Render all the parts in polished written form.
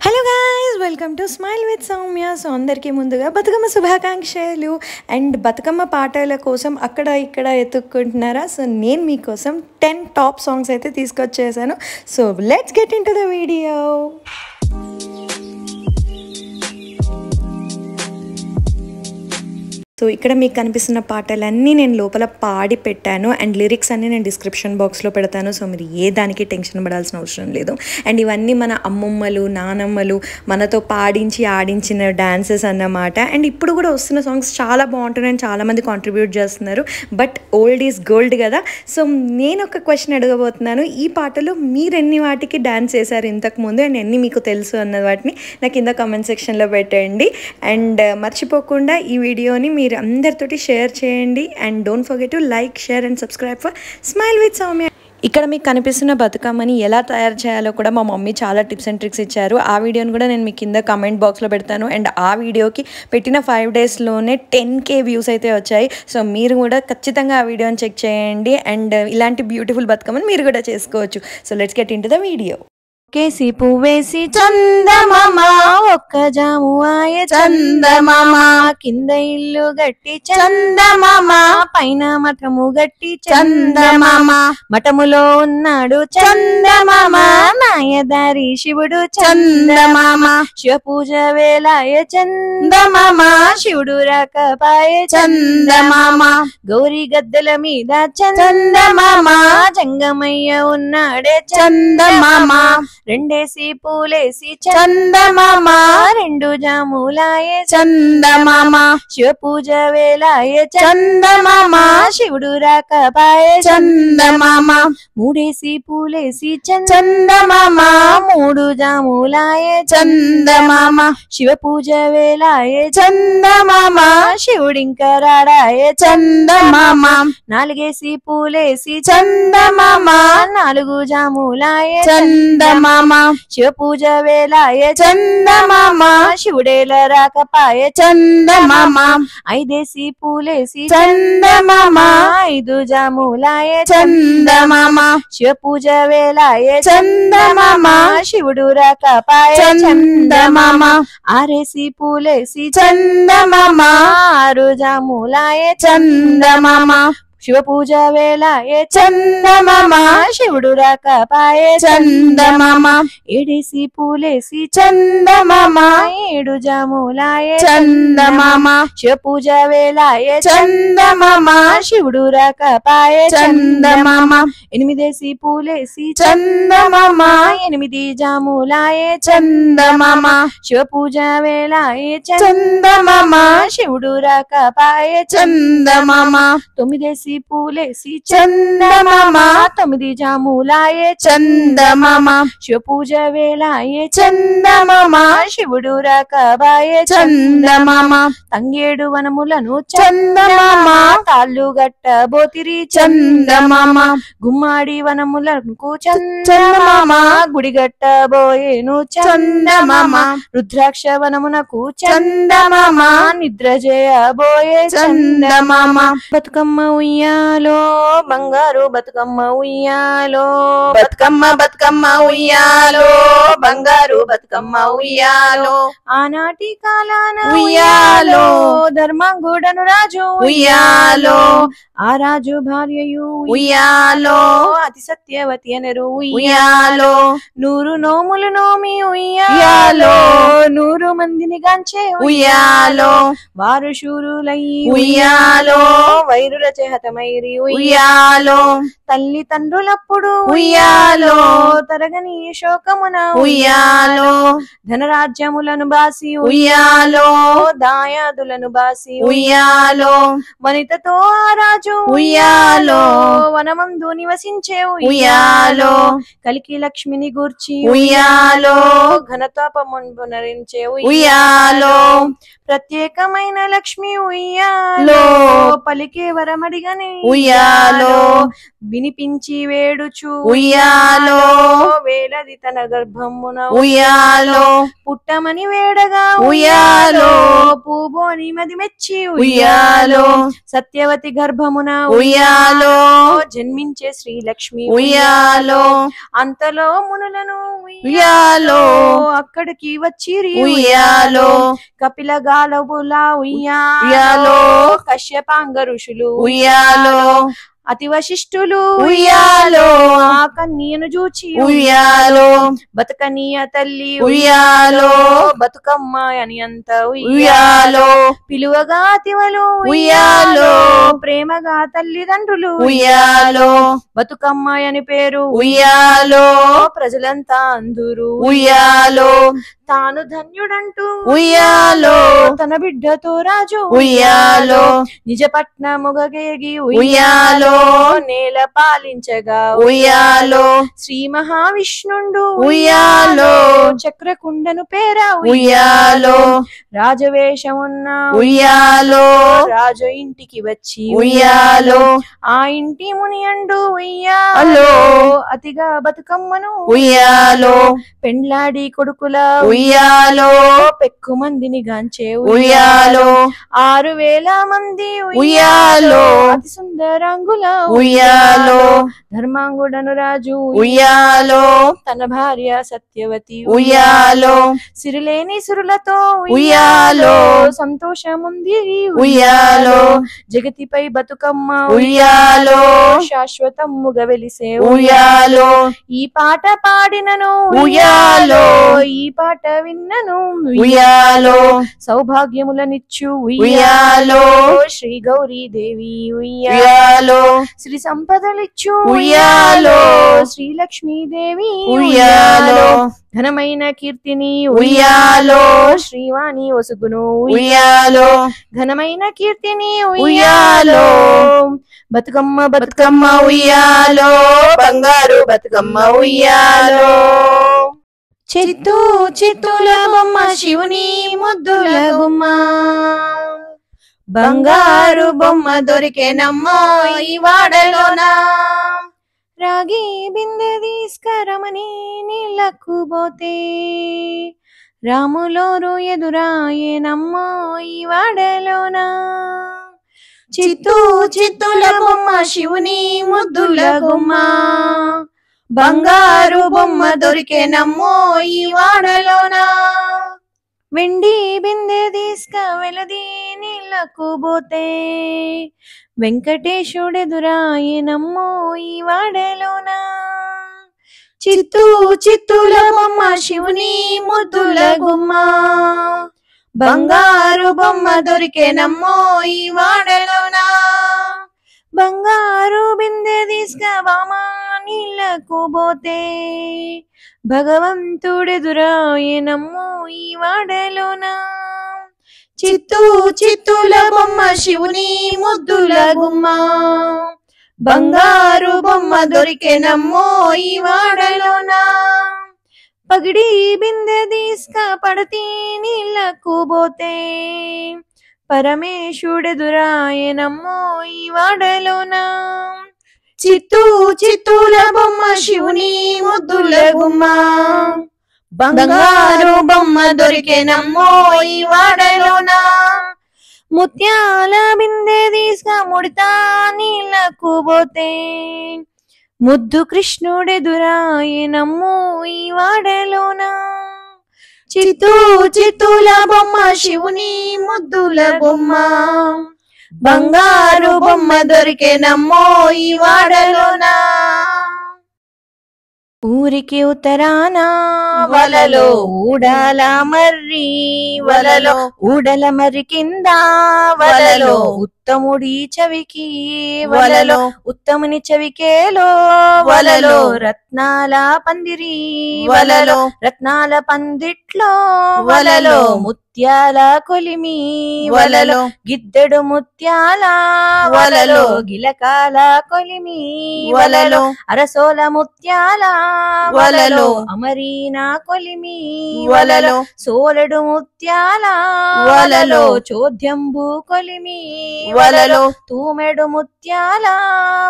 Hello guys, welcome to smile with Soumya. So అందరికీ ముందుగా బతుకమ్మ శుభాకాంక్షలు. అండ్ బతుకమ్మ పాటల కోసం అక్కడ ఇక్కడ ఎత్తుక్కుంటున్నారా? సో నేను మీకోసం 10 టాప్ సాంగ్స్ అయితే తీసుకొచ్చేసాను. So let's get into the video. So ఇక్కడ మీకు కనిపిస్తున్న పాటలన్నీ నేను లోపల పాడి పెట్టాను అండ్ లిరిక్స్ అన్నీ నేను డిస్క్రిప్షన్ బాక్స్లో పెడతాను. సో మీరు ఏ దానికి టెన్షన్ పడాల్సిన అవసరం లేదు. అండ్ ఇవన్నీ మన అమ్మమ్మలు నానమ్మలు మనతో పాడించి ఆడించిన డాన్సెస్ అన్నమాట. అండ్ ఇప్పుడు కూడా వస్తున్న సాంగ్స్ చాలా బాగుంటున్నాయి అండ్ చాలామంది కాంట్రిబ్యూట్ చేస్తున్నారు. బట్ ఓల్డ్ ఈజ్ గోల్డ్ కదా. సో నేను ఒక క్వశ్చన్ అడగబోతున్నాను. ఈ పాటలు మీరు ఎన్ని వాటికి డాన్స్ చేశారు ఇంతకుముందు అండ్ ఎన్ని మీకు తెలుసు అన్న వాటిని నాకు కింద కామెంట్ సెక్షన్లో పెట్టండి. అండ్ మర్చిపోకుండా ఈ వీడియోని మీరు అందరితోటి షేర్ చేయండి. And don't forget to like, share and subscribe for smile with Soumya. ఇక్కడ మీకు కనిపిస్తున్న బతుకమ్మని ఎలా తయారు చేయాలో కూడా మా మమ్మీ చాలా టిప్స్ అండ్ ట్రిక్స్ ఇచ్చారు. ఆ వీడియోని కూడా నేను మీ కింద కామెంట్ బాక్స్లో పెడతాను. అండ్ ఆ వీడియోకి పెట్టిన 5 డేస్లోనే 10K వ్యూస్ అయితే వచ్చాయి. సో మీరు కూడా ఖచ్చితంగా ఆ వీడియోని చెక్ చేయండి. అండ్ ఇలాంటి బ్యూటిఫుల్ బతుకమ్మని మీరు కూడా చేసుకోవచ్చు. So let's get into the video. కేసి పువ్వేసి చందమామ ఒక్క జాము ఆయ చందమామ, కింద ఇల్లు గట్టి చందమామ, పైన మఠము గట్టి చందమామ, మఠములో ఉన్నాడు చందమామ, మాయదారి శివుడు చందమామ, శివ పూజ వేలాయ చందమామ, శివుడు రాకపాయ చందమామ, గౌరీ గద్దెల మీద చందమామ, జంగమయ్య ఉన్నాడే చందమామ, రెండేసి పూలేసి చందమామ, రెండు జాములాయే చందమామ, శివ పూజ వేలాయే చందమామ, శివుడు రాకపాయే చందమామ, మూడేసి పూలేసి చందమామ, మూడు జాములాయే చందమామ, శివ పూజ వేలాయే చందమామ, శివుడింక రాడాయే చందమామ, నాలుగేసి పూలేసి చందమామ, నాలుగు జాములాయే చందమామ, శివ పూజ వేలాయ చందమామ, శివుడేల రాకపాయ చందమామ, ఐదేసి పూలేసి చందమామ, ఐదు జాములాయ చందమామ, శివ పూజ వేలాయ చందమామ, శివుడు రాకపాయ చందమామ, ఆరేసి పూలేసి చందమామ, ఆరు జాములాయ చందమామ, శివ పూజ వేలాయ చందమామ, శివుడు రాకపాయే చందమామ, ఏడేసి పూలేసి చందమామ, ఏడు జాములాయ చందమామ, శివ పూజ వేలాయ చందమామ, శివుడు రాకపాయే చందమామ, ఎనిమిదేసి పూలేసి చందమామ, ఎనిమిది జాములాయ చందమామ, శివ పూజ వేలాయ చందమామ, శివుడు రాకపాయే చందమామ, తొమ్మిదేసి పూలేసి చందమామ, తొమ్మిది జాములాయే చందమామ, శివ పూజ వేలాయే చందమామ, శివుడు రాకపాయే చందమామ, తంగేడు వనములను చందమామ, తాళ్ళు గట్టబోతిరి చందమామ, గుమ్మాడి వనములకు చందమామ, గుడి గట్టబోయేను చందమామ, రుద్రాక్ష వనమునకు చందమామ, నిద్ర చేయబోయే చందమామ, బతుకమ్మ ఉయ్యాలో బంగారు బతుకమ్మ ఉయ్యాలో, బతుకమ్మ బతుకమ్మ ఉయ్యాలో, బంగారు బతుకమ్మ ఉయ్యాలో, ఆనాటి కాలాన ఉయ్యాలో, ధర్మంగుడను రాజు ఉయ్యాలో, ఆ రాజు భార్యయు ఉయ్యాలో, అతి సత్యవతి అనరు ఉయ్యాలో, 100 నోములు నోమి ఉయ్యాలో, 100 మందిని గాంచే ఉయ్యాలో, వారు శూరులై ఉయ్యాలో, వైరుల చేహతమైరి ఉయ్యాలో, తల్లి తండ్రులప్పుడు ఉయ్యాలో, తరగని శోకమున ఉయ్యాలో, ధనరాజ్యములను బాసి ఉయ్యాలో, దాయాదులను బాసి ఉయ్యాలో, వనితతో రాజు ఉయ్యాలో, వనమందు నివసించే ఉయ్యాలో, కలికి లక్ష్మిని గూర్చి ఉయ్యాలో, ఘనతాపమునరించే ఉయ్యాలో, ప్రత్యేకమైన లక్ష్మి ఉయ్యాలో, పలికే వరమడిగని ఉయ్యాలో, వినిపించి వేడుచు ఉయ్యాలో, వేలది తన గర్భమున ఉయ్యాలో, పుట్టమని వేడగా ఉయ్యాలో, పూబోని మది మెచ్చి ఉయ్యాలో, సత్యవతి గర్భమున ఉయ్యాలో, జన్మించే శ్రీలక్ష్మి ఉయ్యాలో, అంతలో మునులను ఉయ్యాలో, అక్కడికి వచ్చిరి ఉయ్యాలో కపిల గాలవుల ఉయ్యాలో కశ్యపాంగ ఋషులు ఉయ్యాలో అతి వశిష్ఠులు ఉయ్యాలో ఆ కన్యను చూచి ఉయ్యాలో బతుకనీయ తల్లి ఉయ్యాలో బతుకమ్మ అని అంత ఉయ్యాలో పిలువగా తివలు ఉయ్యాలో ప్రేమగా తల్లిదండ్రులు ఉయ్యాలో బతుకమ్మ అని పేరు ఉయ్యాలో ప్రజలంతా అందురు ఉయ్యాలో తాను ధన్యుడంటూ ఉయ్యాలో తన బిడ్డతో రాజు ఉయ్యాలో నిజపట్నముగేగి ఉయ్యాలో నేల పాలించగా ఉయ్యాలో శ్రీ మహావిష్ణుండు ఉయ్యాలో చక్రకుండను పేర ఉయ్యాలో రాజవేషమున్న ఉయ్యాలో రాజు ఇంటికి వచ్చి ఉయ్యాలో ఆ ఇంటి మునియండు ఉయ్యాలో అతిగా బతుకమ్మను ఉయ్యాలో పెండ్లాడి కొడుకుల ఉయ్యాలో పెక్కు మందిని గాంచే ఉయ్యాలో 6,000 మంది ఉయ్యాలో అతి సుందరాంగుల ఉయ్యాలో ధర్మాంగుడను రాజు ఉయ్యాలో తన భార్య సత్యవతి ఉయ్యాలో సిరిలేని సిరులతో ఉయ్యాలో సంతోషముంది ఉయ్యాలో జగతిపై బతుకమ్మ ఉయ్యాలో శాశ్వతముగా వెలిసే ఉయ్యాలో ఈ పాట పాడినను ఉయ్యాలో ఈ పాట విన్నను ఉయ్యాలో సౌభాగ్యములనిచ్చు ఉయ్యాలో శ్రీ గౌరీ దేవి ఉయ్యాలో శ్రీ సంపదలిచ్చు ఉయ్యాలో శ్రీ లక్ష్మీదేవి ఉయ్యాలో ఘనమైన కీర్తిని ఉయ్యాలో శ్రీవాణి వసుగును ఉయ్యాలో ఘనమైన కీర్తిని ఉయ్యాలో బతుకమ్మ బతుకమ్మ ఉయ్యాలో బంగారు బతుకమ్మ ఉయ్యాలో చిత్తూ చిత్తుల బొమ్మ శివుని ముద్దుల గుమ్మ బంగారు బొమ్మ దొరికేనమ్మో ఈ వాడలోనా రాగి బిందె తీసుకరమని నీళ్ళకు పోతే రాములోరు ఎదురాయేనమ్మో ఈ వాడలోనా చిత్తూ చిత్తుల బొమ్మ శివుని ముద్దుల గుమ్మ బంగారు బొమ్మ దొరికేనమ్మో ఈ వాడలోనా వెండి బిందె తీసుక వెలది నీళ్ళకు పోతే వెంకటేశుడెదురాయేనమ్మో ఈ వాడలోనా చిత్తూ చిత్తుల బొమ్మ శివుని ముద్దుల గుమ్మ బంగారు బొమ్మ దొరికేనమ్మో ఈ వాడలోనా బంగారు బిందె తీసుక బామా నీళ్ళకు పోతే భగవంతుడెదురాయేనమ్మో ఈ వాడలోనా చిత్తూ చిత్తుల బొమ్మ శివుని ముద్దుల గుమ్మ బంగారు బొమ్మ దొరికేనమ్మో ఈ వాడలోనా పగిడి బిందె తీసుక పడతి నీళ్ళకు పోతే పరమేశుడెదురాయేనమ్మో ఈ వాడలోనా చిత్తూ చిత్తుల బొమ్మ శివుని ముద్దుల గుమ్మ బంగారు బొమ్మ దొరికేనమ్మో ఈ వాడలోనా ముత్యాల బిందె తీసుక ముడితా నీళ్ళకు పోతే ముద్దు కృష్ణుడెదురాయేనమ్మో ఈ వాడలోనా చిత్తూ చిత్తుల బొమ్మ శివుని ముద్దుల గుమ్మ బంగారు బొమ్మ దొరికేనమ్మో ఈ వాడలోనా ఊరికి ఉత్తరాన వలలో ఊడాల మర్రి వలలో ఊడల మరి కింద వలలో ఉత్తముడి చవికి వలలో ఉత్తముని చవికేలో వలలో రత్నాల పందిరి వలలో రత్నాల పందిట్లో వలలో ముత్యాల కొలిమి వలలో గిద్దెడు ముత్యాల వలలో గిలకాల కొలిమి వలలో అరసోల ముత్యాల వలలో అమరీనా కొలిమి వలలో సోలెడు ముత్యాల వలలో చోద్యంబు కొలిమి వలలో తూమెడు ముత్యాల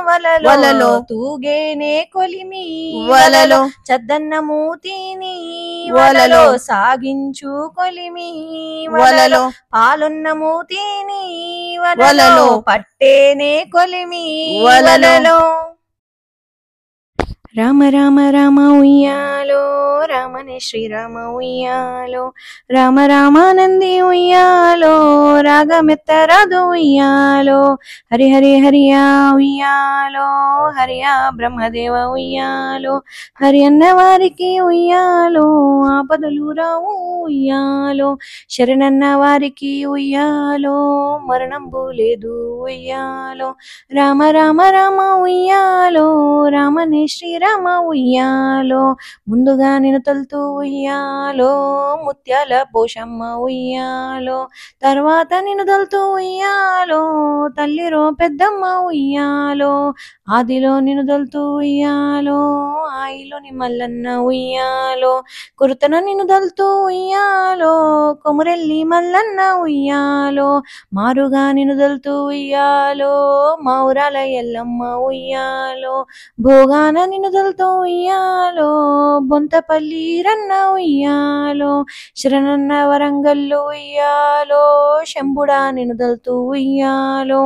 వలలో తూగేనే కొలిమి వలలో చద్దన్న మూతిని వలలో సాగించు కొలిమి వలలో పాలున్న మూతిని వలలో పట్టేనే కొలిమి వలలో రామ రామ రామ ఉయ్యాలో రామనే శ్రీరామ ఉయ్యాలో రామ రామానంది ఉయ్యాలో రాగమెత్తరాదు ఉయ్యాలో హరి హరి హరియా ఉయ్యాలో హరియా బ్రహ్మదేవ ఉయ్యాలో హరి అన్న వారికి ఉయ్యాలో ఆపదలు రావు ఉయ్యాలో శరణన్న వారికి ఉయ్యాలో మరణంబు లేదు ఉయ్యాలో రామ రామ రామ ఉయ్యాలో రామనే శ్రీరామ ఉయ్యాలో ముందుగా నేను తలుతూ ఉయ్యాలో ముత్యాల పోషమ్మ ఉయ్యాలో తర్వాత నేను తలుతూ ఉయ్యాలో తల్లిరో పెద్దమ్మ ఉయ్యాలో ఆదిలో నేను తలుతూ ఉయ్యాలో ఆయిలోని మల్లన్న ఉయ్యాలో కురుతన నేను తలుతూ ఉయ్యాలో కొమురెల్లి మల్లన్న ఉయ్యాలో మారుగా నేను తలుతూ ఉయ్యాలో మౌరాల ఎల్లమ్మ ఉయ్యాలో భోగాన నిన్ను తలుతూ ఉయ్యాలో బొంతపల్లి రన్న ఉయ్యాలో శరణన్న వరంగల్లు ఉయ్యాలో శంభుడా నిన్ను తలుతూ ఉయ్యాలో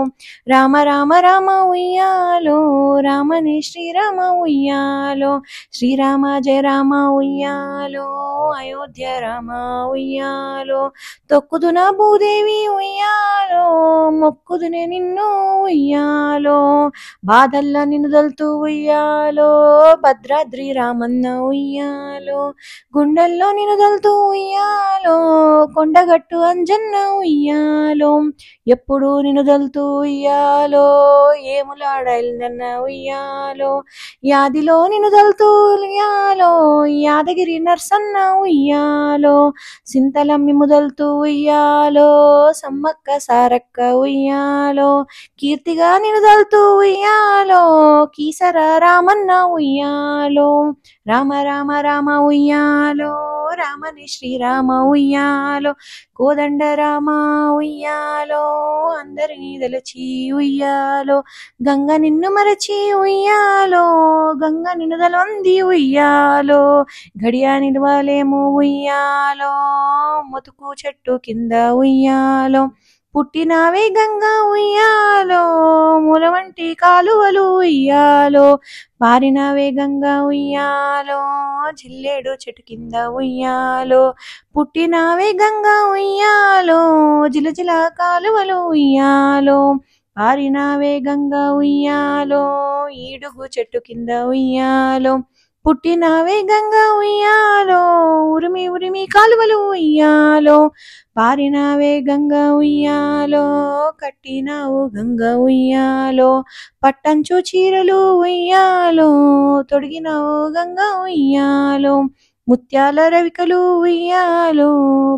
రామ రామ రామ ఉయ్యాలో రామనే శ్రీరామ ఉయ్యాలో శ్రీరామ జయ రామ ఉయ్యాలో అయోధ్య రామ ఉయ్యాలో తొక్కుదున భూదేవి ఉయ్యాలో మొక్కుదునే నిన్ను ఉయ్యాలో బాధల్లో నిన్ను తలుతూ ఉయ్యాలో భద్రాద్రి రామన్న ఉయ్యాలో గుండెల్లో నిన్ను తలుతూ ఉయ్యాలో కొండగట్టు అంజన్న ఉయ్యాలో ఎప్పుడు నిన్ను తలుతూ ఉయ్యాలో ఏములాడన్న ఉయ్యాలో యాదిలో నిన్ను తలుతూ ఉయ్యాలో యాదగిరి నర్సన్న ఉయ్యాలో సింతలమ్మి ముదలుతూ ఉయ్యాలో సమ్మక్క సారక్క ఉయ్యాలో కీర్తిగా నిన్ను తలుతూ ఉయ్యాలో కీసర రామన్న ఉయ్యాలో రామ రామ రామ ఉయ్యాలో రామని శ్రీరామ ఉయ్యాలో కోదండ రామ ఉయ్యాలో అందరినీ తలచి ఉయ్యాలో గంగ నిన్ను మరచి ఉయ్యాలో గంగ నిన్ను తలవంది ఉయ్యాలో గడియా నిలవలేము ఉయ్యాలో ముతుకు చెట్టు కింద ఉయ్యాలో పుట్టినావే గంగా ఉయ్యాలో మూల వంటి కాలువలు ఉయ్యాలో పారినావే గంగా ఉయ్యాలో జిల్లేడు చెట్టు కింద ఉయ్యాలో పుట్టినావే గంగా ఉయ్యాలో జిలజిల కాలువలు ఉయ్యాలో పారినావే గంగా ఉయ్యాలో ఈడుగు చెట్టు కింద ఉయ్యాలో పుట్టినావే గంగా ఉయ్యాలో ఉరిమి ఉరిమి కాలువలు ఉయ్యాలో పారినావే గంగా ఉయ్యాలో కట్టినావు గంగా ఉయ్యాలో పట్టంచు చీరలు ఉయ్యాలో తొడిగినావు గంగా ఉయ్యాలో ముత్యాల రవికలు ఉయ్యాలో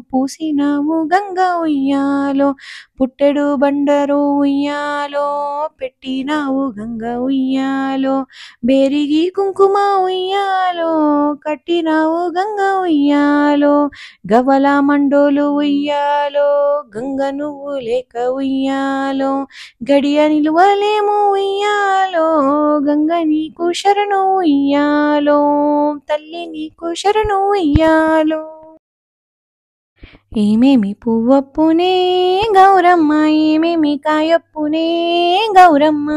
పూసినావు గంగా ఉయ్యాలో పుట్టెడు బండరు ఉయ్యాలో పెట్టినావు గంగా ఉయ్యాలో బేరిగి కుంకుమ ఉయ్యాలో కట్టినావు గంగా ఉయ్యాలో గవల మండోలు ఉయ్యాలో గంగ నువ్వు లేక ఉయ్యాలో గడియ నిలువలేము ఉయ్యాలో గంగ నీకు శరణు ఉయ్యాలో తల్లి నీకు శరణు ఉయ్యాలో ఏమేమి పువ్వప్పునే గౌరమ్మ ఏమేమి కాయప్పునే గౌరమ్మ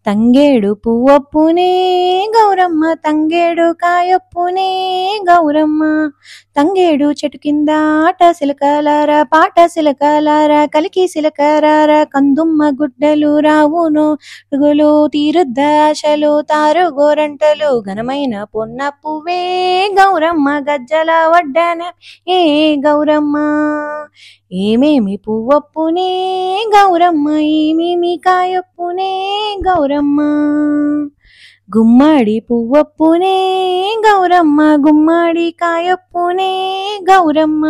తంగేడు పువ్వప్పునే గౌరమ్మ తంగేడు కాయప్పునే గౌరమ్మ తంగేడు చెట్టు కింద ఆట సిలకలార పాట సిలకలార కలికి సిలకరార కందుమ్మ గుడ్డలు రావును అడుగులు తీరుద్దాశలు తారు గోరంటలు ఘనమైన పొన్న పువ్వే గౌరమ్మ గజ్జల వడ్డన ఏ గౌరమ్మ ఏమేమి పువ్వప్పునే గౌరమ్మ ఏమేమి కాయప్పునే గౌరమ్మ గుమ్మడి పువ్వప్పునే గౌరమ్మ గుమ్మడి కాయప్పునే గౌరమ్మ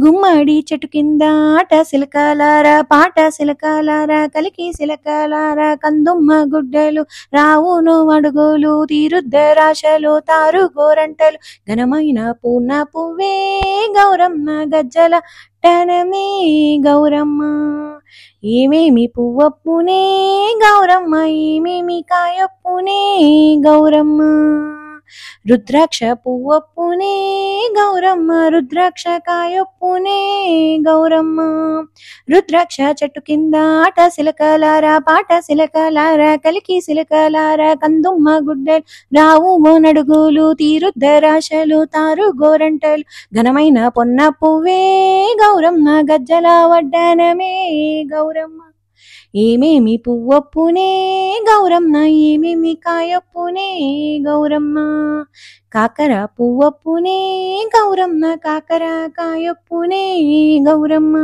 గుమ్మడి చెట్టు కింద ఆట సిలకలార పాట సిలకలార కలికి సిలకలార కందుమ్మ గుడ్డలు రావును అడుగులు తీరుద్దరాశలు తారు గోరంటలు ఘనమైన పూర్ణ పువ్వే గౌరమ్మ గజ్జల టనమే గౌరమ్మ ఏమేమి పువ్వప్పునే గౌరమ్మ ఏమేమి కాయప్పునే గౌరమ్మ రుద్రాక్ష పువ్వప్పునే గౌరమ్మ గౌరమ్మ రుద్రాక్ష కాయొప్పునే గౌరమ్మ. రుద్రాక్ష చెట్టు కింద ఆట సిలకలారా పాట సిలకలారా కలికి సిలకలారా కందుమ్మ గుడ్డలు రావు నడుగులు తీరుద్దరాశలు తారు గోరంటలు ఘనమైన పొన్న పువ్వే గౌరమ్మ గజ్జల వడ్డానమే గౌరమ్మ. ఏమేమి పువ్వొప్పునే గౌరమ్మ ఏమేమి కాయొప్పునే గౌరమ్మ. కాకర పువ్వొప్పునే గౌరమ్మ కాకర కాయొప్పునే గౌరమ్మ.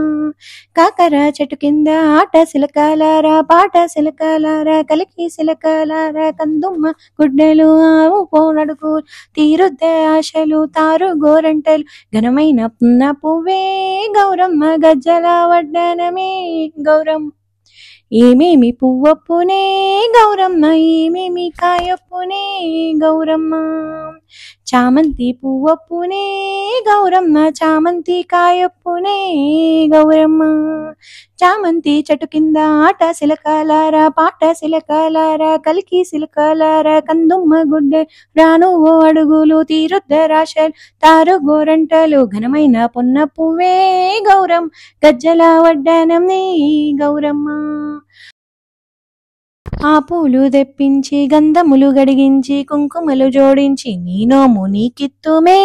కాకర చెట్టు కింద ఆట సిలకలారా పాట సిలకలారా కలికి సిలకలారా కందుమ్మ గుడ్డలు ఆవు పోనడుగు తీరుద్ద ఆశలు తారు గోరంటలు ఘనమైన పున్న పువ్వే గౌరమ్మ గజ్జల వడ్డానమే గౌరమ్మ. ఏమేమి పువ్వొప్పునే గౌరమ్మ ఏమేమి కాయొప్పునే గౌరమ్మ. చామంతి పువ్వొప్పునే గౌరమ్మ చామంతి కాయొప్పునే గౌరమ్మ. చామంతి చెట్టు కింద ఆట సిలకలారా పాట సిలకలారా కలికి సిలకలారా కందుమ్మ గుడ్డ రాను అడుగులు తీరుద్దరాశలు తారు గోరంటలు ఘనమైన పొన్న పువ్వే గౌరమ్మ గజ్జల వడ్డానం నీ గౌరమ్మ. ఆ పూలు తెప్పించి గంధములు గడిగించి కుంకుమలు జోడించి నీ నోము నీకిత్తుమే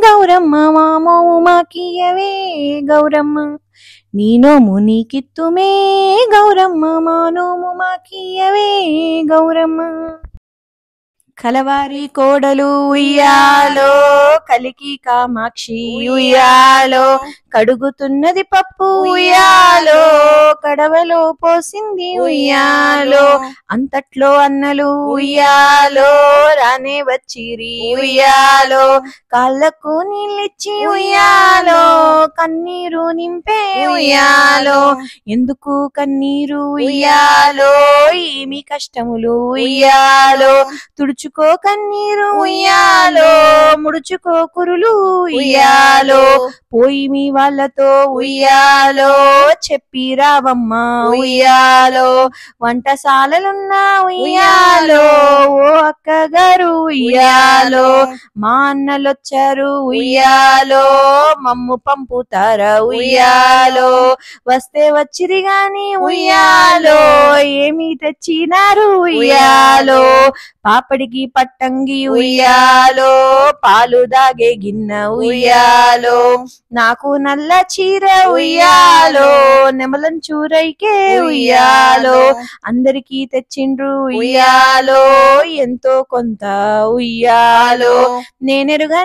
గౌరమ్మ మామోము మాకియవే గౌరమ్మ. నీ నోము నీకిత్తుమే గౌరమ్మ మా నోము మాకియవే గౌరమ్మ. కలవారి కోడలు ఉయ్యాలో కలికి కామాక్షి ఉయ్యాలో కడుగుతున్నది పప్పు ఉయ్యాలో కడవలో పోసింది ఉయ్యాలో అంతట్లో అన్నలు ఉయ్యాలో రానే వచ్చిరి ఉయ్యాలో కాళ్ళకు నీళ్ళిచ్చి ఉయ్యాలో కన్నీరు నింపే ఉయ్యాలో ఎందుకు కన్నీరు ఉయ్యాలో ఏమి కష్టములు ఉయ్యాలో తుడుచుకో కన్నీరు ఉయ్యాలో ముడుచుకో కురులు ఉయ్యాలో పోయి మీ వాళ్ళతో ఉయ్యాలో చెప్పి రావమ్మ ఉయ్యాలో వంటశాలలున్నా ఉయ్యాలో ఓ అక్కగారు ఉయ్యాలో మా అన్నలొచ్చారు ఉయ్యాలో మమ్ము పంపుతారా ఉయ్యాలో వస్తే వచ్చిరి గాని ఉయ్యాలో ఏమి తెచ్చినారు ఉయ్యాలో పాపడికి పట్టంగి ఉయ్యాలో పాలు దాగే గిన్నె ఉయ్యాలో నాకు నల్ల చీర ఉయ్యాలో నెమలం చూరైకే ఉయ్యాలో అందరికీ తెచ్చిండ్రు ఉయ్యాలో ఎంతో కొంత ఉయ్యాలో నేనెరుగా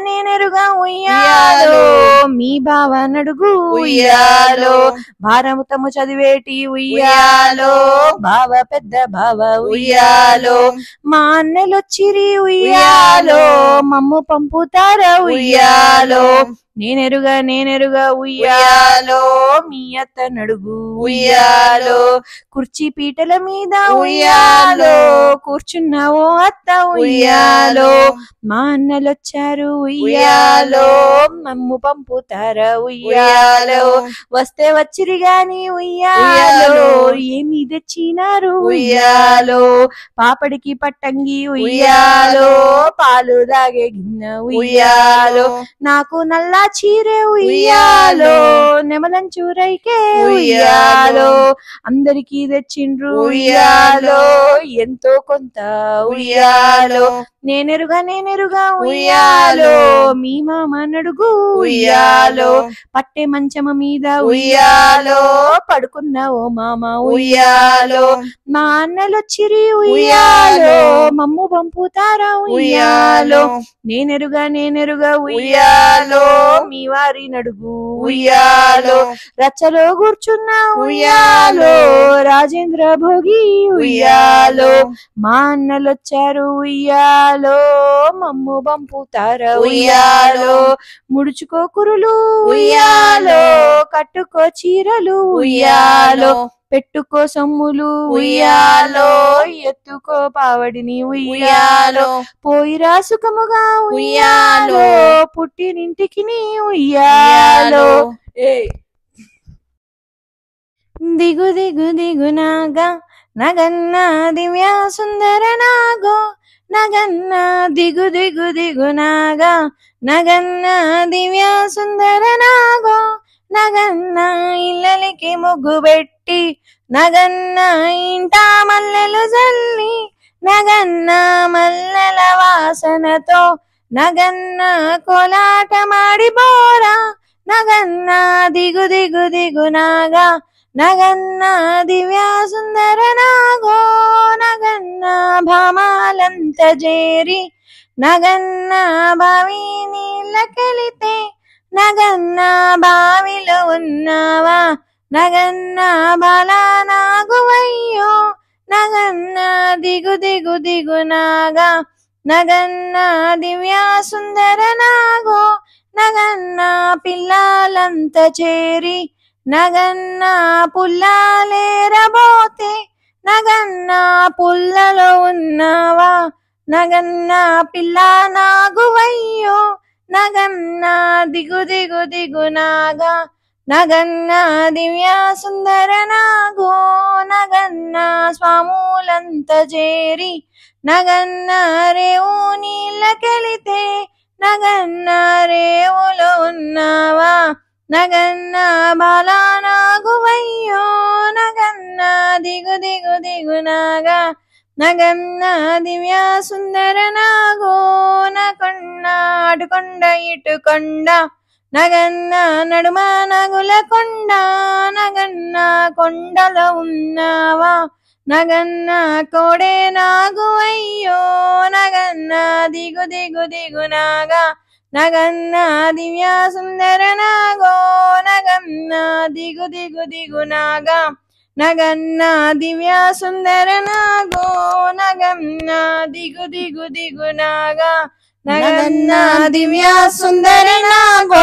ఉయ్యాలో మీ బావ నడుగు ఉయ్యాలో భారతము చదివేటి ఉయ్యాలో బావ పెద్ద బావ ఉయ్యాలో మా అన్నెలొచ్చిరి ఉయ్యాలో మమ్ము పంపుతారా ఉయ్యాలో నేనెరుగా ఉయ్యాలో మీ అత్త నడుగు ఉయ్యాలో కుర్చీ పీటల మీద ఉయ్యాలో కూర్చున్నావో అత్త ఉయ్యాలో మా అన్నలొచ్చారు ఉయ్యాలో మమ్ము పంపుతారా ఉయ్యాలో వస్తే వచ్చిరి గాని ఉయ్యాలో ఏమి తెచ్చినారు ఉయ్యాలో పాపడికి పట్టంగి ఉయ్యాలో పాలు దాగే గిన్నె ఉయ్యాలో నాకు నల్ల చీరే ఉయ్యాలో నెమలం చూరైకే ఉయ్యాలో అందరికీ తెచ్చిండ్రు ఉయ్యాలో ఎంతో కొంత ఉయ్యాలో నేనెరుగా ఉయ్యాలో మీ మామ నడుగు ఉయ్యాలో పట్టె మంచమ మీద ఉయ్యాలో పడుకున్న ఓ మామ ఉయ్యాలో మా అన్నలొచ్చిరి ఉయ్యాలో మమ్ము పంపుతారా ఉయ్యాలో నేనెరుగా ఉయ్యాలో మీ వారి నడుగు ఉయ్యాలో రచ్చలో కూర్చున్న ఉయ్యాలో రాజేంద్ర భోగి ఉయ్యాలో మా అన్నలొచ్చారు ఉయ్యాలో మమ్ము పంపుతారా ఉయ్యాలో ముడుచుకో కురులు ఉయ్యాలో కట్టుకో చీరలు ఉయ్యాలో పెట్టుకో సొమ్ములు ఉయ్యాలో ఎత్తుకో పావడిని ఉయ్యాలో పోయిరా సుఖముగా ఉయ్యాలో పుట్టినింటికి నీ ఉయ్యాలో దిగు నాగా నగన్న దివ్య సుందర నాగో నగన్న దిగు నాగా నగన్న దివ్య సుందర నాగో నగన్న ఇల్లలికి ముగ్గు పెట్టి నగన్న ఇంట మల్లెలు జల్లి నగన్న మల్లెల వాసనతో నగన్న కోలాట మాడిపోరా నగన్న దిగు దిగు దిగు నాగా నగన్న దివ్య సుందర నాగో నగన్న భామాలంత చేరి నగన్న బావి నీళ్ళకెళితే నగన్న బావిలో ఉన్నావా నగన్న బాలా నాగువయ్యో నగన్న దిగు దిగు దిగు నాగా నగన్న దివ్య సుందర నాగో నగన్న పిల్లలంత చేరి నగన్న పుల్లాలేరబోతే నగన్న పుల్లలో ఉన్నావా నగన్న పిల్ల నాగువయ్యో నగన్న దిగు దిగు దిగు నాగా నగన్న దివ్య సుందర నాగో నగన్న స్వాములంత చేరి నగన్న రేవు నీళ్ళకెళితే నగన్న రేవులో ఉన్నావా నగన్న బాలా నాగువయ్యో నగన్న దిగు దిగు దిగు నాగా నగన్న దివ్య సుందర నాగో నకొండ అటుకొండ ఇటుకొండ నగన్న నడుమ నగుల కొండ నగన్న కొండలో ఉన్నావా నగన్న కోడే నాగువయ్యో నగన్న దిగు దిగు దిగు నాగా నగన్న దివ్య సుందర నాగో నగన్న దిగు దిగు దిగు నాగా నగన్న దివ్య సుందర నాగో నగన్న దిగు దిగు దిగు నాగా నగన్న దివ్య సుందర నాగో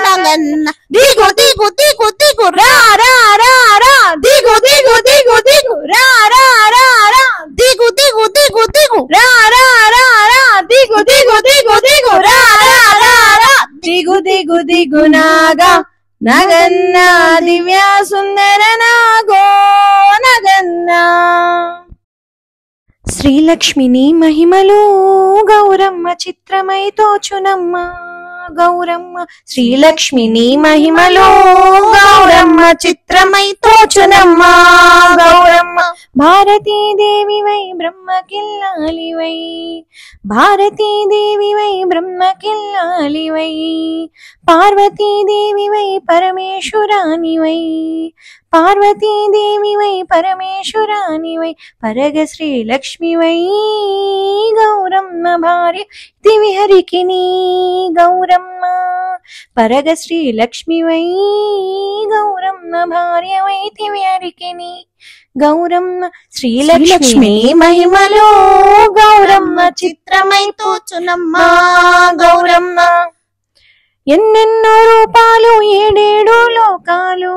నగన్న దిగు దిగు దిగు దిగు రా రా రా రా దిగు దిగు దిగు దిగు రా రా రా రా దిగు దిగు దిగు దిగు రా రా రా రా దిగు దిగు దిగు దిగు రా రా రా రా దిగు దిగు దిగు నాగా నగన్న దివ్య సుందర నాగో నగన్న శ్రీలక్ష్మిని మహిమలు గౌరమ్మ చిత్రమై తోచునమ్మ గౌరమ్మ శ్రీలక్ష్మిని మహిమలు గౌరమ్మ చిత్రమై తోచునమ్మ గౌరమ్మ భారతీదేవివై బ్రహ్మకిల్లాలివై భారతీదేవివై బ్రహ్మకిల్లాలివై పార్వతీదేవివై పరమేశ్వరానివై పార్వతీదేవివై పరమేశ్వరానివై పరగ శ్రీలక్ష్మివై గౌరమ్మ భార్య దివిహరికిని గౌరమ్మ పరగ శ్రీలక్ష్మివై గౌరమ్మ భార్యవై దివిహరికిని గౌరమ్మ శ్రీలక్ష్మి మహిమలో గౌరమ్మ చిత్రమై తోచునమ్మ గౌరమ్మ ఎన్నెన్నో రూపాలు ఏడేడు లోకాలు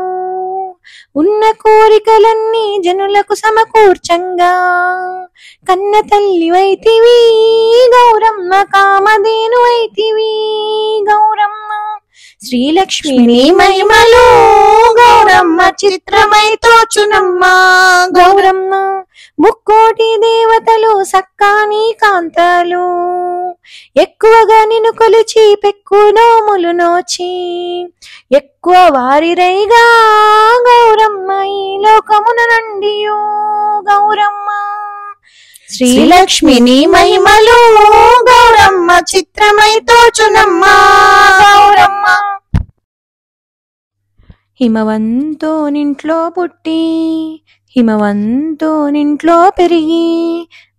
ఉన్న కోరికలన్నీ జనులకు సమకూర్చంగా కన్న తల్లి వైతివి గౌరమ్మ కామధేను వైతివి గౌరమ్మ శ్రీలక్ష్మిని మహిమలో గౌరమ్మ చిత్రమై తోచునమ్మ గౌరమ్మ ముక్కోటి దేవతలు సక్కాని కాంతలు ఎక్కువగా నిన్ను కొలిచి పెక్కు నోములు నోచి ఎక్కువ వారిరైగా గౌరమ్మ ఈ లోకమున నుండియో గౌరమ్మ శ్రీలక్ష్మిని మహిమలు గౌరమ్మ చిత్రమై తోచునమ్మ గౌరమ్మ హిమవంతో నింట్లో పుట్టి హిమవంతో నింట్లో పెరిగి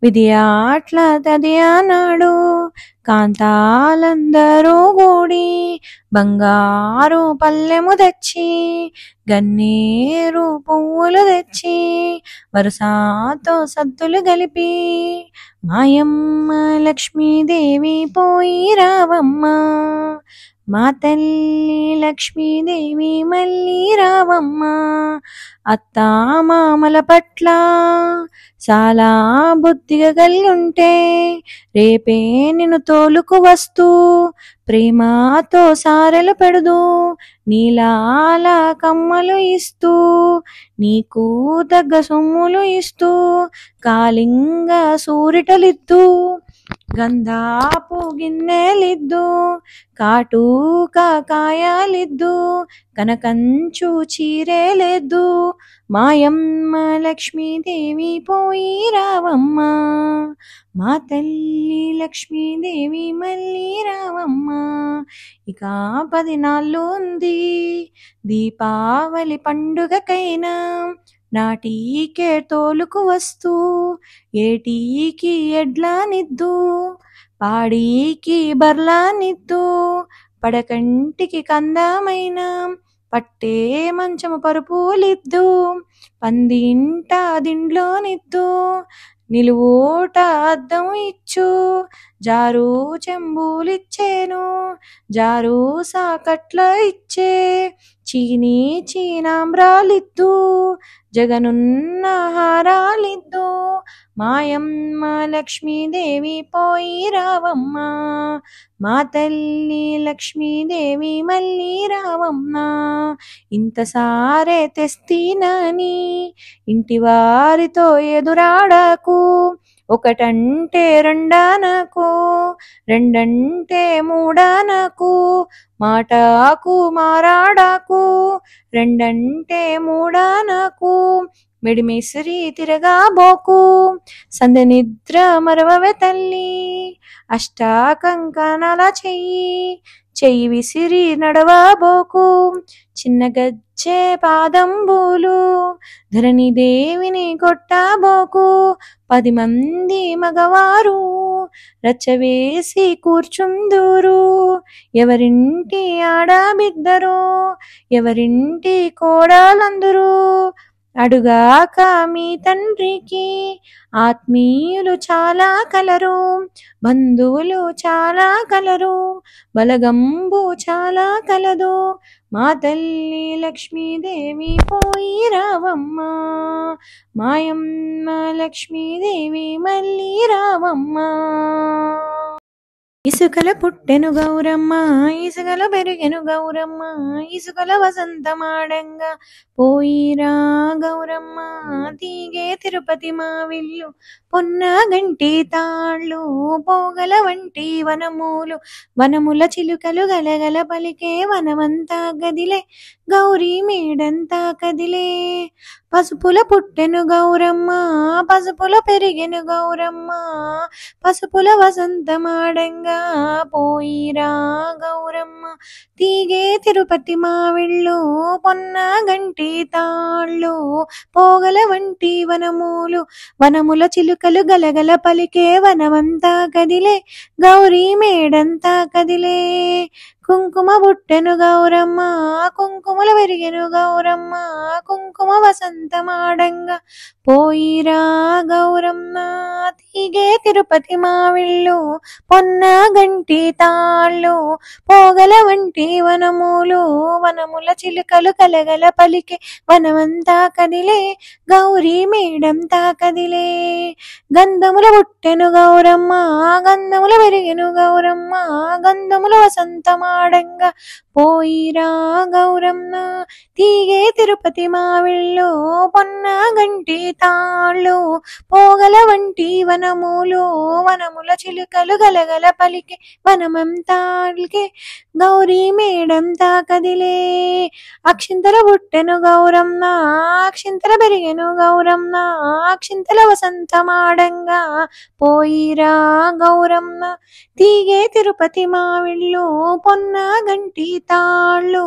విద్యాట్ల తదియానాడు కాంతాలందరూ కూడి బంగారు పల్లెము తెచ్చి గన్నేరు పువ్వులు తెచ్చి వరుసతో సద్దులు గలిపి మాయమ్మ లక్ష్మీదేవి పోయి రావమ్మ మా తల్లి లక్ష్మీదేవి మళ్ళీ రావమ్మ అత్తా మామల పట్ల చాలా బుద్ధిగా కలిగి ఉంటే రేపే నిన్ను తోలుకు వస్తూ ప్రేమతో సారెలు పెడుదు నీలాల కమ్మలు ఇస్తూ నీకు తగ్గ సొమ్ములు ఇస్తూ కాలింగ సూరిటలిద్దు గంధాపు గిన్నెలిద్దు కాటుక కాయలిద్దు కనకంచు చీరేలెద్దు మాయమ్మ లక్ష్మీదేవి పోయి రావమ్మ మా తల్లి లక్ష్మీదేవి మళ్ళీ రావమ్మ ఇక 10 నాళ్ళు ఉంది దీపావళి పండుగకైనా నాటికే తోలుకు వస్తూ ఏటీకి ఎడ్లానిద్దు పాడికి బర్లానిద్దు పడకంటికి కందమైన పట్టే మంచము పరుపులిద్దు పందింట దిండ్లోనిద్దు నిలువోట అద్దం ఇచ్చు జారు చెంబులిచ్చేను జారు సాకట్ల ఇచ్చే చీనీ చీనాంబ్రాలిద్దు జగనున్న హారాలిద్దు మాయమ్మ లక్ష్మీదేవి పోయి రావమ్మ మా తల్లి లక్ష్మీదేవి మళ్ళీ రావమ్మ ఇంత సారే తెస్తీనని ఇంటి వారితో ఎదురాడకు ఒకటంటే రెండనకు రెండంటే మూడనకు మాటకు మారాడకు రెండంటే మూడనకు మెడిమిసిరి తిరగా బోకు సంధ్య నిద్ర మరవవే తల్లి అష్టాకంకణాల చెయ్యి విసిరి నడవబోకు చిన్న గజ్జె పాదంబులు ధరణి దేవిని కొట్టబోకు 10 మంది మగవారు రచ్చవేసి కూర్చుందురు ఎవరింటి ఆడబిద్దరు ఎవరింటి కోడలందరూ అడుగాక మీ తండ్రికి ఆత్మీయులు చాలా కలరు బంధువులు చాలా కలరు బలగంబు చాలా కలదు మా తల్లి లక్ష్మీదేవి పోయి రావమ్మ మాయమ్మ లక్ష్మీదేవి మళ్ళీ రావమ్మ ఇసుకల పుట్టెను గౌరమ్మ ఇసుకలో పెరిగెను గౌరమ్మ ఇసుకల వసంతమాడంగా పోయిరా గౌరమ్మ తీగే తిరుపతి మా విల్లు పొన్న గంటి తాళ్ళు పోగల వంటి వనములు వనముల చిలుకలు గలగల పలికే వనమంతా గదిలే గౌరీ మేడంతా కదిలే పసుపుల పుట్టెను గౌరమ్మ పసుపుల పెరిగెను గౌరమ్మ పసుపుల వసంతమాడంగా పోయిరా గౌరమ్మ తీగే తిరుపతి మావిళ్ళు పొన్న గంటి తాళ్ళు పోగల వంటి వనములు వనముల చిలుకలు గలగల పలికే వనమంతా కదిలే గౌరీ మేడంతా కదిలే కుంకుమ బుట్టెను గౌరమ్మ కుంకుమల పెరిగెను గౌరమ్మ కుంకుమ వసంతమాడంగా పోయిరా గౌరమ్మ తీగే తిరుపతి మావిళ్ళు పొన్న గంటి తాళ్ళు పోగల వంటి వనములు వనముల చిలుకలు కలగల పలికే వనమంతా కదిలే గౌరీ మేడంతా కదిలే గంధముల బుట్టెను గౌరమ్మ గంధముల పెరిగెను గౌరమ్మ గంధముల వసంతమాడంగా పోయిరా గౌరమ్మ తీగే తిరుపతి మావిళ్ళు పొన్న గంటి తాళ్ళు పోగల వంటి వనములు వనముల చిలుకలు గలగల పలికే వనమంతాల్కే గౌరీ మేడంతా కదిలే అక్షింతల బుట్టెను గౌరమ్మ అక్షింతల పెరిగెను గౌరమ్మ అక్షింతల వసంతమాడంగా పోయిరా గౌరమ్మ తీగే తిరుపతి మావిళ్ళు పొన్న గంటి తాళ్ళు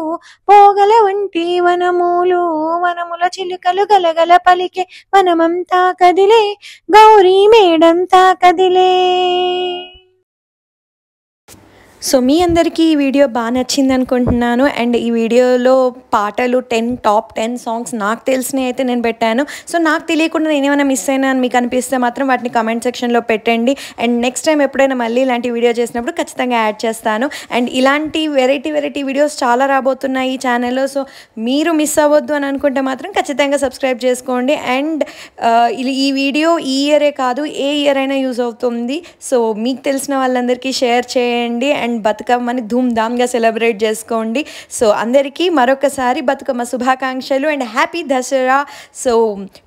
పోగల వంటి వనములు వనముల చిలుకలు గలగల పలికే వనమంతా కదిలే గౌరీ మేడంతా కదిలే సో మీ అందరికీ ఈ వీడియో బాగా నచ్చింది అనుకుంటున్నాను అండ్ ఈ వీడియోలో పాటలు టాప్ 10 సాంగ్స్ నాకు తెలిసినవి అయితే నేను పెట్టాను సో నాకు తెలియకుండా నేను ఏమైనా మిస్ అయినా అని మీకు అనిపిస్తే మాత్రం వాటిని కామెంట్ సెక్షన్లో పెట్టండి అండ్ నెక్స్ట్ టైం ఎప్పుడైనా మళ్ళీ ఇలాంటి వీడియో చేసినప్పుడు ఖచ్చితంగా యాడ్ చేస్తాను అండ్ ఇలాంటి వెరైటీ వీడియోస్ చాలా రాబోతున్నాయి ఈ ఛానల్లో సో మీరు మిస్ అవ్వద్దు అని అనుకుంటే మాత్రం ఖచ్చితంగా సబ్స్క్రైబ్ చేసుకోండి అండ్ ఈ వీడియో ఈ ఇయరే కాదు ఏ ఇయర్ అయినా యూజ్ అవుతుంది సో మీకు తెలిసిన వాళ్ళందరికీ షేర్ చేయండి అండ్ బతుకమ్మని ధూమ్ధామ్గా సెలబ్రేట్ చేసుకోండి. సో అందరికీ మరొకసారి బతుకమ్మ శుభాకాంక్షలు and happy Dasara. So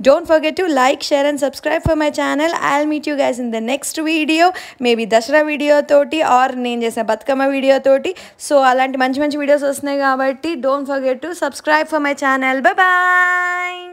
don't forget to like, share and subscribe for my channel. I'll meet you guys in the next video, maybe Dasara video తోటి ఆర్ నేను చేసిన బతుకమ్మ వీడియో తోటి. సో అలాంటి మంచి మంచి వీడియోస్ వస్తున్నాయి కాబట్టి don't forget to subscribe for my channel. Bye bye.